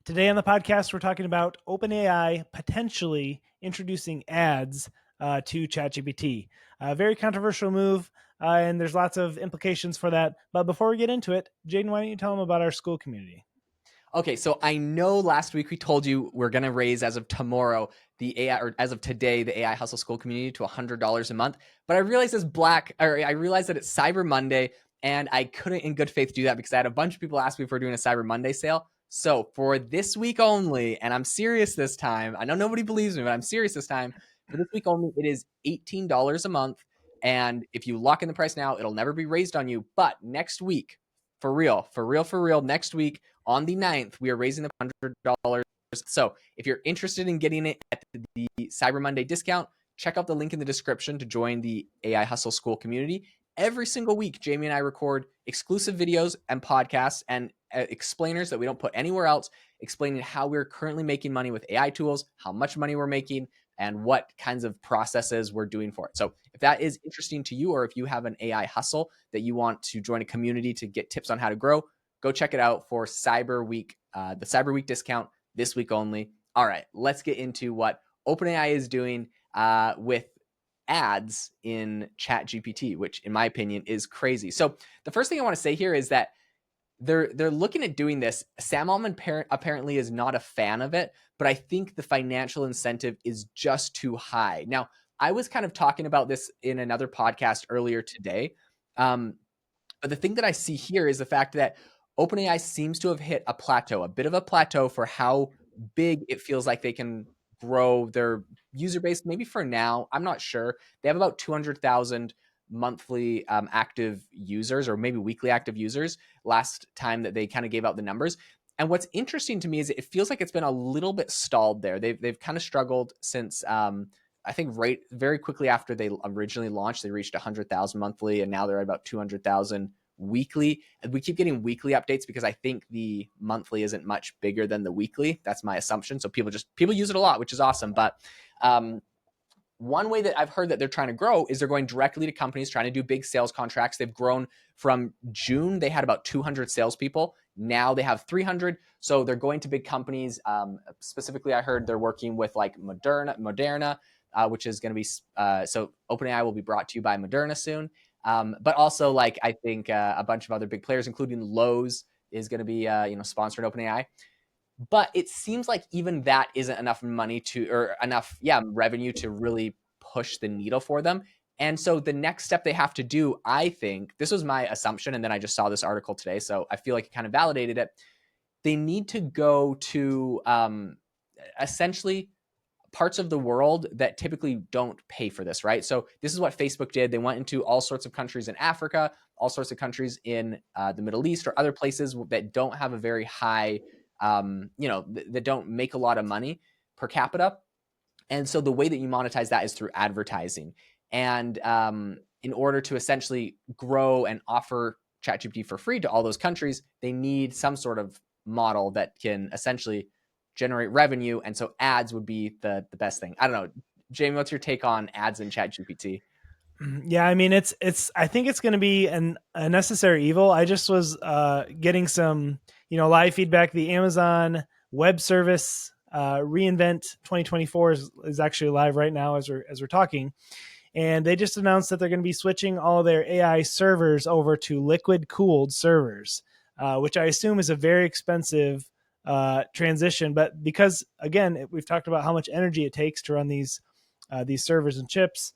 Today on the podcast, we're talking about OpenAI potentially introducing ads to ChatGPT. A very controversial move, and there's lots of implications for that. But before we get into it, Jaden, why don't you tell them about our school community? Okay, so I know last week we told you we're going to raise as of tomorrow the AI, or as of today, the AI Hustle School community to $100 a month. But I realized I realized that it's Cyber Monday, and I couldn't in good faith do that because I had a bunch of people ask me if we're doing a Cyber Monday sale. So for this week only, and I'm serious this time, I know nobody believes me, but I'm serious this time. For this week only, it is $18 a month. And if you lock in the price now, it'll never be raised on you. But next week, for real, next week, on the 9th, we are raising the $100. So if you're interested in getting it at the Cyber Monday discount, check out the link in the description to join the AI Hustle School community. Every single week, Jamie and I record exclusive videos and podcasts and explainers that we don't put anywhere else, explaining how we're currently making money with AI tools, how much money we're making, and what kinds of processes we're doing for it. So if that is interesting to you, or if you have an AI hustle that you want to join a community to get tips on how to grow, go check it out for Cyber Week, the Cyber Week discount this week only. All right, let's get into what OpenAI is doing with ads in ChatGPT, which in my opinion is crazy. So the first thing I want to say here is that they're looking at doing this. Sam Altman apparently is not a fan of it, but I think the financial incentive is just too high. Now, I was kind of talking about this in another podcast earlier today. But the thing that I see here is the fact that OpenAI seems to have hit a plateau, a bit of a plateau for how big it feels like they can grow their user base. Maybe for now, I'm not sure. They have about 200,000 monthly active users, or maybe weekly active users, last time that they kind of gave out the numbers. And what's interesting to me is it feels like it's been a little bit stalled there. They've kind of struggled since I think very quickly after they originally launched, they reached 100,000 monthly, and now they're at about 200,000 weekly. And we keep getting weekly updates because I think the monthly isn't much bigger than the weekly. That's my assumption. So people use it a lot, which is awesome. But one way that I've heard that they're trying to grow is they're going directly to companies trying to do big sales contracts. They've grown from June. They had about 200 salespeople. Now they have 300. So they're going to big companies. Specifically, I heard they're working with like Moderna, which is going to be so OpenAI will be brought to you by Moderna soon. But also, like, I think a bunch of other big players, including Lowe's, is going to be sponsoring OpenAI. But it seems like even that isn't enough money or enough revenue to really push the needle for them. And so the next step they have to do, I think, this was my assumption, and then I just saw this article today, so I feel like it kind of validated it. They need to go to essentially parts of the world that typically don't pay for this, right? So this is what Facebook did. They went into all sorts of countries in Africa, all sorts of countries in the Middle East, or other places that don't have a very high, that don't make a lot of money per capita. And so the way that you monetize that is through advertising. And in order to essentially grow and offer ChatGPT for free to all those countries, they need some sort of model that can essentially generate revenue. And so ads would be the best thing. I don't know. Jamie, what's your take on ads in ChatGPT? Yeah, I mean, it's. I think it's going to be a necessary evil. I just was getting some live feedback. The Amazon Web Service reInvent 2024 is actually live right now as we're talking, and they just announced that they're going to be switching all their AI servers over to liquid cooled servers, which I assume is a very expensive transition. But because again, we've talked about how much energy it takes to run these servers and chips,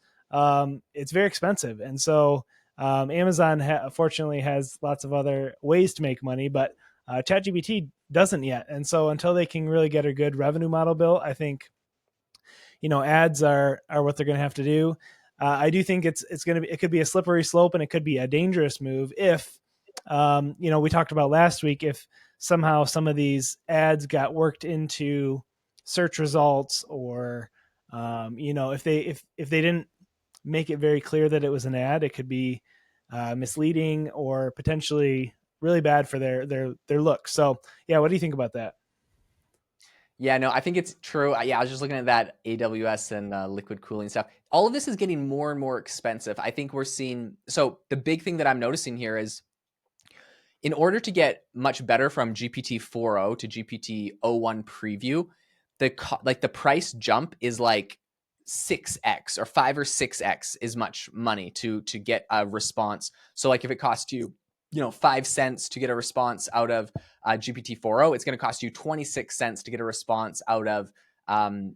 it's very expensive. And so Amazon fortunately has lots of other ways to make money, but ChatGPT doesn't yet. And so until they can really get a good revenue model built, I think ads are what they're going to have to do. I do think it could be a slippery slope, and it could be a dangerous move if we talked about last week, if somehow some of these ads got worked into search results, or if they didn't make it very clear that it was an ad, it could be misleading or potentially really bad for their look. So yeah, what do you think about that? Yeah, no, I think it's true. Yeah, I was just looking at that AWS and liquid cooling stuff. All of this is getting more and more expensive. I think we're seeing. So the big thing that I'm noticing here is in order to get much better from GPT 4.0 to GPT 0.1 preview, the price jump is like 6x or 5 or 6x as much money to get a response. So like if it costs you 5 cents to get a response out of GPT 4.0, it's going to cost you 26 cents to get a response out of 0.1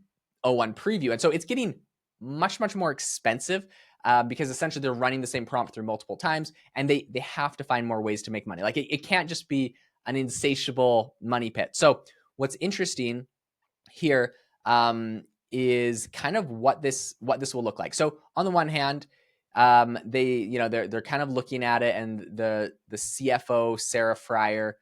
preview. And so it's getting much more expensive because essentially they're running the same prompt through multiple times, and they have to find more ways to make money. Like it can't just be an insatiable money pit. So what's interesting here is kind of what this will look like. So on the one hand, they're kind of looking at it, and the CFO Sarah Fryer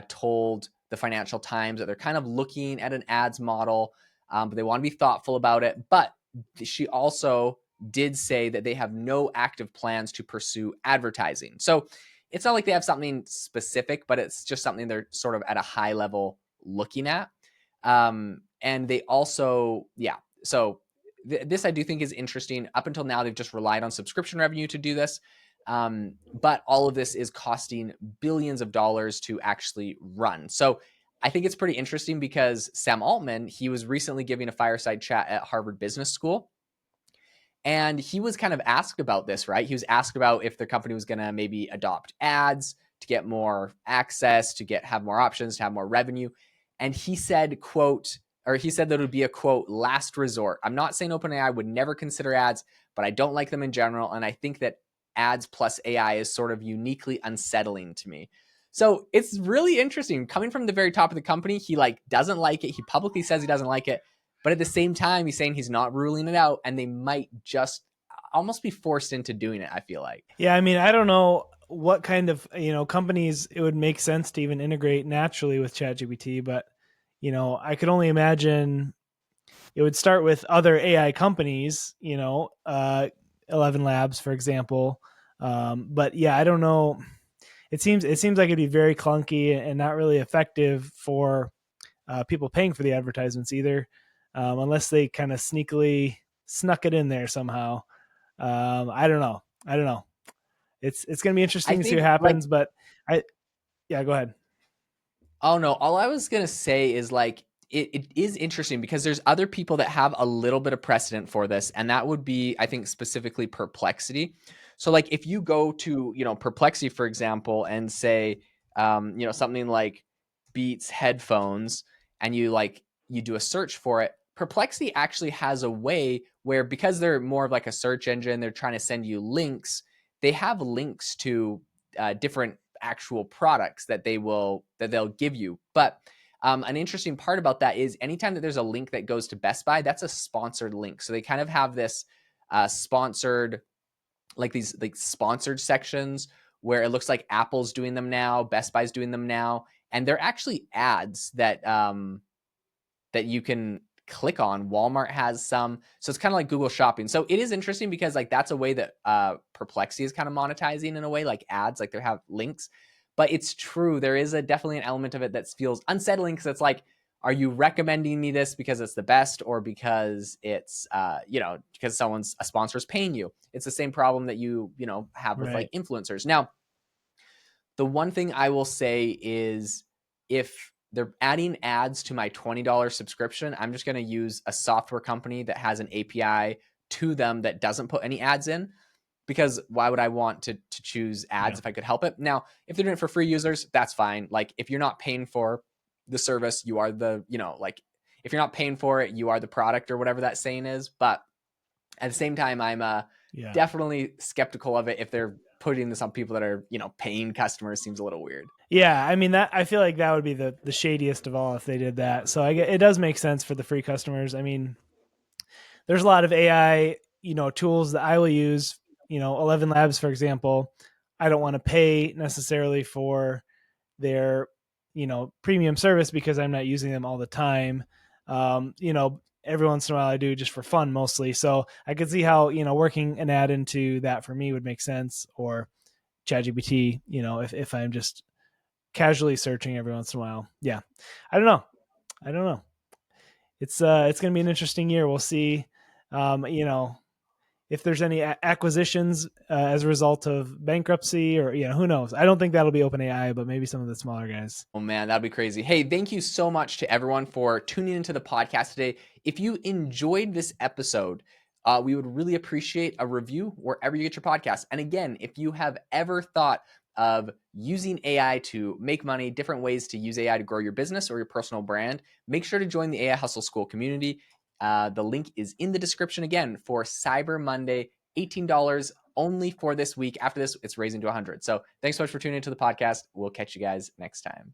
told the Financial Times that they're kind of looking at an ads model, but they want to be thoughtful about it. But she also did say that they have no active plans to pursue advertising. So it's not like they have something specific, but it's just something they're sort of at a high level looking at. And they also, so this I do think is interesting. Up until now, they've just relied on subscription revenue to do this. But all of this is costing billions of dollars to actually run. So I think it's pretty interesting because Sam Altman, he was recently giving a fireside chat at Harvard Business School. And he was kind of asked about this, right? He was asked about if the company was going to maybe adopt ads to get more access, to have more options, to have more revenue. And he said, he said that it would be a quote, last resort. I'm not saying OpenAI would never consider ads, but I don't like them in general. And I think that ads plus AI is sort of uniquely unsettling to me. So it's really interesting. Coming from the very top of the company, he doesn't like it. He publicly says he doesn't like it. But at the same time, he's saying he's not ruling it out, and they might just almost be forced into doing it, I feel like. Yeah, I mean, I don't know what kind of companies it would make sense to even integrate naturally with ChatGPT, but I could only imagine it would start with other AI companies, 11 Labs, for example. But yeah, I don't know. It seems like it'd be very clunky and not really effective for people paying for the advertisements either, unless they kind of sneakily snuck it in there somehow. I don't know. I don't know. It's going to be I interesting to see what think happens, but yeah, go ahead. Oh no, all I was gonna say is it is interesting because there's other people that have a little bit of precedent for this, and that would be, I think, specifically Perplexity. So like if you go to Perplexity, for example, and say something like Beats headphones, and you do a search for it, Perplexity actually has a way where, because they're more of like a search engine, they're trying to send you links. They have links to different actual products that they'll give you. But an interesting part about that is anytime that there's a link that goes to Best Buy, that's a sponsored link. So they kind of have this sponsored, these sponsored sections where it looks like Apple's doing them now, Best Buy's doing them now, and they're actually ads that that you can click on. Walmart has some, so it's kind of like Google Shopping. So it is interesting because that's a way that Perplexity is kind of monetizing in a way, like ads, like they have links. But it's true, there is definitely an element of it that feels unsettling because it's like, are you recommending me this because it's the best, or because it's because a sponsor is paying you? It's the same problem that you have with Right. influencers. Now, the one thing I will say is, if they're adding ads to my $20 subscription, I'm just going to use a software company that has an API to them that doesn't put any ads in, because why would I want to choose ads if I could help it? Now, if they're doing it for free users, that's fine. Like if you're not paying for the service, you are if you're not paying for it, you are the product, or whatever that saying is. But at the same time, I'm Yeah. definitely skeptical of it. If they're putting this on people that are paying customers, seems a little weird. Yeah, I mean, that I feel like that would be the shadiest of all if they did that. So it does make sense for the free customers. I mean, there's a lot of AI, tools that I will use. 11 Labs, for example. I don't want to pay necessarily for their, premium service because I'm not using them all the time. Every once in a while I do just for fun mostly. So I could see how, working an ad into that for me would make sense, or ChatGPT, if I'm just casually searching every once in a while. Yeah. I don't know. I don't know. It's going to be an interesting year. We'll see. Um, you know, if there's any acquisitions as a result of bankruptcy, or who knows. I don't think that'll be OpenAI, but maybe some of the smaller guys. Oh man, that'd be crazy. Hey, thank you so much to everyone for tuning into the podcast today. If you enjoyed this episode, we would really appreciate a review wherever you get your podcast. And again, if you have ever thought of using AI to make money, different ways to use AI to grow your business or your personal brand, make sure to join the AI Hustle School community. The link is in the description again for Cyber Monday, $18 only for this week. After this, it's raising to 100. So thanks so much for tuning into the podcast. We'll catch you guys next time.